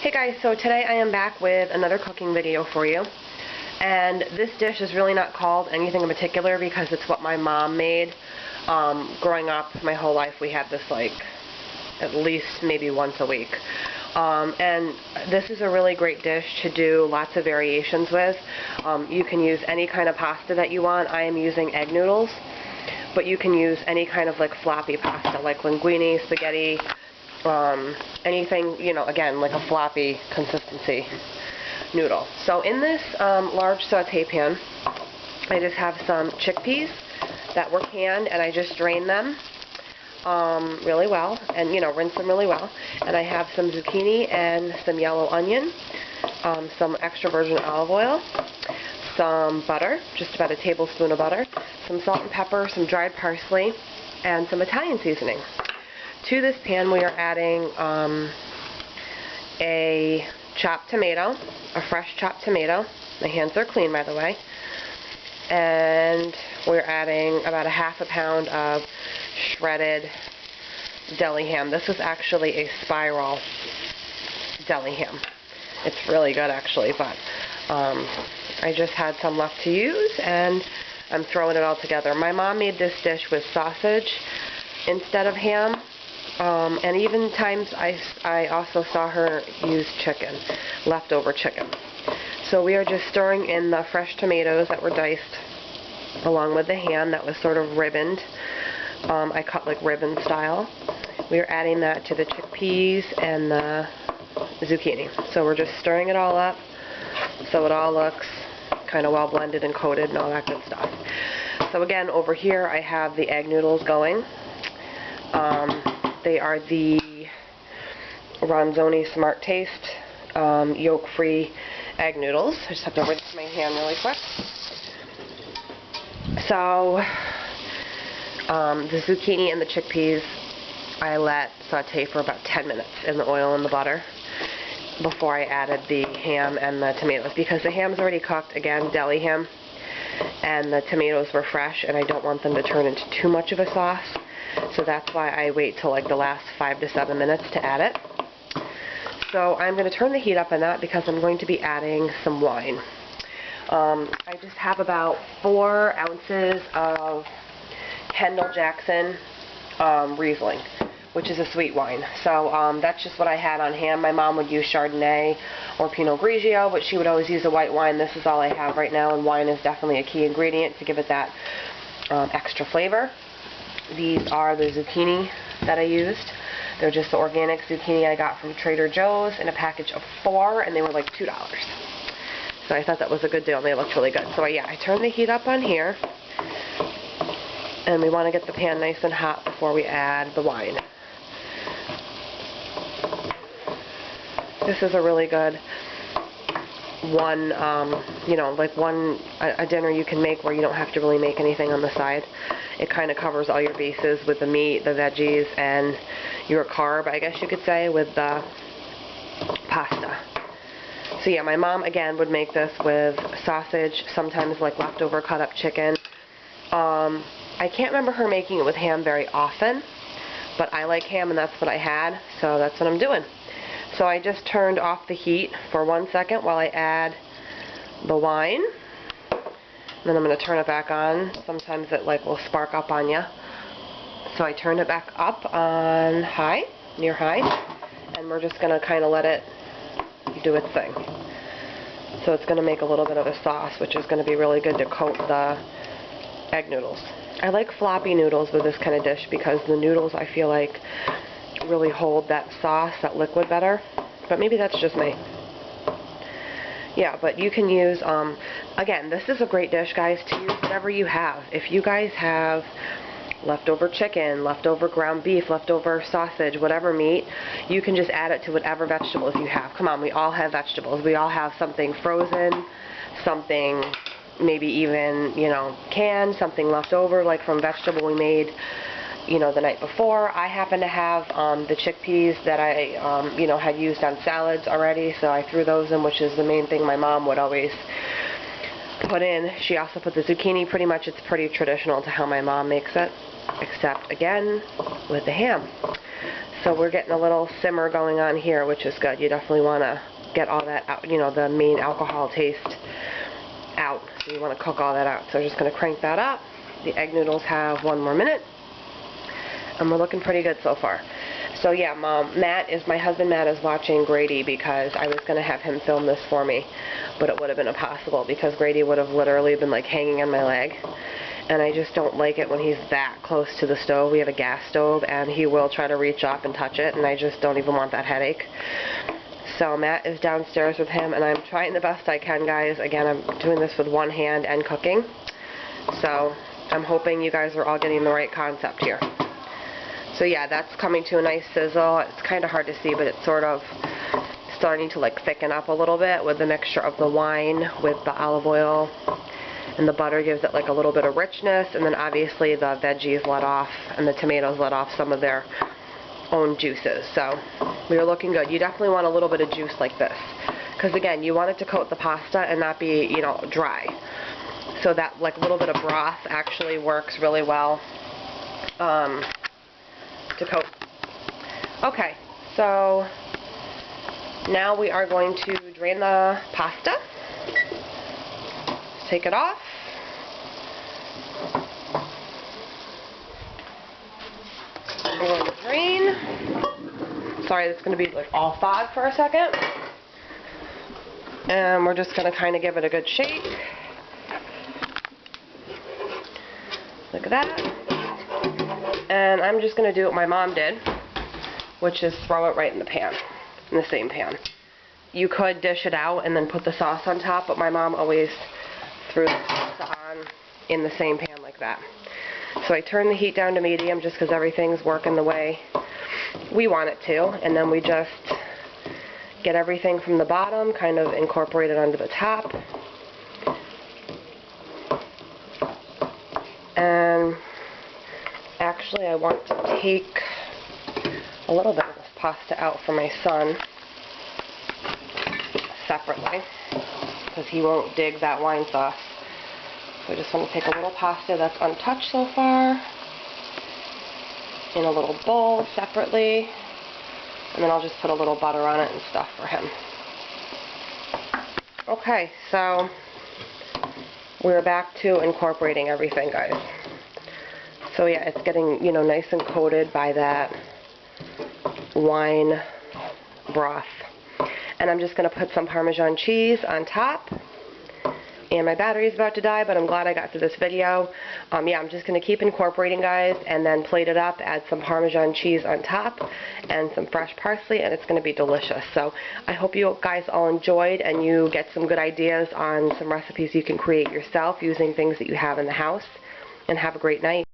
Hey guys, so today I am back with another cooking video for you, and this dish is really not called anything in particular because it's what my mom made. Growing up, my whole life we had this like at least maybe once a week, and this is a really great dish to do lots of variations with. You can use any kind of pasta that you want. I am using egg noodles, but you can use any kind of like floppy pasta like linguini, spaghetti, anything, you know, again, like a floppy consistency noodle. So in this large saute pan, I just have some chickpeas that were canned, and I just drained them really well, and, you know, rinse them really well. And I have some zucchini and some yellow onion, some extra virgin olive oil, some butter, just about a tablespoon of butter, some salt and pepper, some dried parsley, and some Italian seasoning. To this pan we are adding a chopped tomato, a fresh chopped tomato. My hands are clean, by the way. And we're adding about a half a pound of shredded deli ham. This is actually a spiral deli ham. It's really good actually, but I just had some left to use and I'm throwing it all together. My mom made this dish with sausage instead of ham. And even times I also saw her use chicken, leftover chicken. So we are just stirring in the fresh tomatoes that were diced along with the ham that was sort of ribboned. I cut like ribbon style. We are adding that to the chickpeas and the zucchini. So we're just stirring it all up so it all looks kind of well blended and coated and all that good stuff. So again, over here I have the egg noodles going. They are the Ronzoni Smart Taste yolk-free egg noodles. I just have to rinse my hand really quick. So the zucchini and the chickpeas I let saute for about 10 minutes in the oil and the butter before I added the ham and the tomatoes, because the ham's already cooked, again, deli ham, and the tomatoes were fresh, and I don't want them to turn into too much of a sauce. So that's why I wait till like the last 5 to 7 minutes to add it. So I'm going to turn the heat up on that because I'm going to be adding some wine. I just have about 4 ounces of Kendall Jackson Riesling, which is a sweet wine. So that's just what I had on hand. My mom would use Chardonnay or Pinot Grigio, but she would always use a white wine. This is all I have right now, and wine is definitely a key ingredient to give it that extra flavor. These are the zucchini that I used. They're just the organic zucchini I got from Trader Joe's in a package of 4, and they were like $2. So I thought that was a good deal, and they looked really good. So yeah, I turned the heat up on here, and we want to get the pan nice and hot before we add the wine. This is a really good one, you know, like a dinner you can make where you don't have to really make anything on the side. It kind of covers all your bases with the meat, the veggies, and your carb, I guess you could say, with the pasta. So yeah, my mom, again, would make this with sausage, sometimes like leftover cut up chicken. I can't remember her making it with ham very often, but I like ham and that's what I had, so that's what I'm doing. So I just turned off the heat for 1 second while I add the wine. Then I'm going to turn it back on. Sometimes it like will spark up on you. So I turned it back up on high, near high, and we're just going to kind of let it do its thing. So it's going to make a little bit of a sauce, which is going to be really good to coat the egg noodles. I like floppy noodles with this kind of dish because the noodles, I feel like, really hold that sauce, that liquid better. But maybe that's just me. Yeah, but you can use, again, this is a great dish, guys, to use whatever you have. If you guys have leftover chicken, leftover ground beef, leftover sausage, whatever meat, you can just add it to whatever vegetables you have. Come on, we all have vegetables. We all have something frozen, something maybe even, you know, canned, something left over, like from vegetable we made, you know, the night before. I happen to have the chickpeas that I, you know, had used on salads already, so I threw those in, which is the main thing my mom would always put in. She also put the zucchini. Pretty much it's pretty traditional to how my mom makes it, except, again, with the ham. So we're getting a little simmer going on here, which is good. You definitely want to get all that out, you know, the main alcohol taste out. So you want to cook all that out. So I'm just going to crank that up. The egg noodles have 1 more minute. And we're looking pretty good so far. So yeah, my husband Matt is watching Grady because I was going to have him film this for me, but it would have been impossible because Grady would have literally been like hanging on my leg. And I just don't like it when he's that close to the stove. We have a gas stove and he will try to reach up and touch it, and I just don't even want that headache. So Matt is downstairs with him, and I'm trying the best I can, guys. Again, I'm doing this with one hand and cooking. So I'm hoping you guys are all getting the right concept here. So yeah, that's coming to a nice sizzle. It's kind of hard to see, but it's sort of starting to like thicken up a little bit with the mixture of the wine with the olive oil, and the butter gives it like a little bit of richness, and then obviously the veggies let off and the tomatoes let off some of their own juices. So we're looking good. You definitely want a little bit of juice like this, because again, you want it to coat the pasta and not be, you know, dry. So that like little bit of broth actually works really well to coat. Okay, so now we are going to drain the pasta. Take it off. We're going to drain. Sorry, it's going to be like all fog for a second. And we're just going to kind of give it a good shake. Look at that. And I'm just going to do what my mom did, which is throw it right in the pan, in the same pan. You could dish it out and then put the sauce on top, but my mom always threw the pasta on in the same pan like that. So I turn the heat down to medium just because everything's working the way we want it to, and then we just get everything from the bottom kind of incorporated onto the top. And actually I want to take a little bit of this pasta out for my son separately, because he won't dig that wine sauce. So I just want to take a little pasta that's untouched so far in a little bowl separately, and then I'll just put a little butter on it and stuff for him. Okay, so we're back to incorporating everything, guys. So yeah, it's getting, you know, nice and coated by that wine broth. And I'm just going to put some Parmesan cheese on top. And my battery is about to die, but I'm glad I got through this video. Yeah, I'm just going to keep incorporating, guys, and then plate it up, add some Parmesan cheese on top, and some fresh parsley, and it's going to be delicious. So I hope you guys all enjoyed, and you get some good ideas on some recipes you can create yourself using things that you have in the house. And have a great night.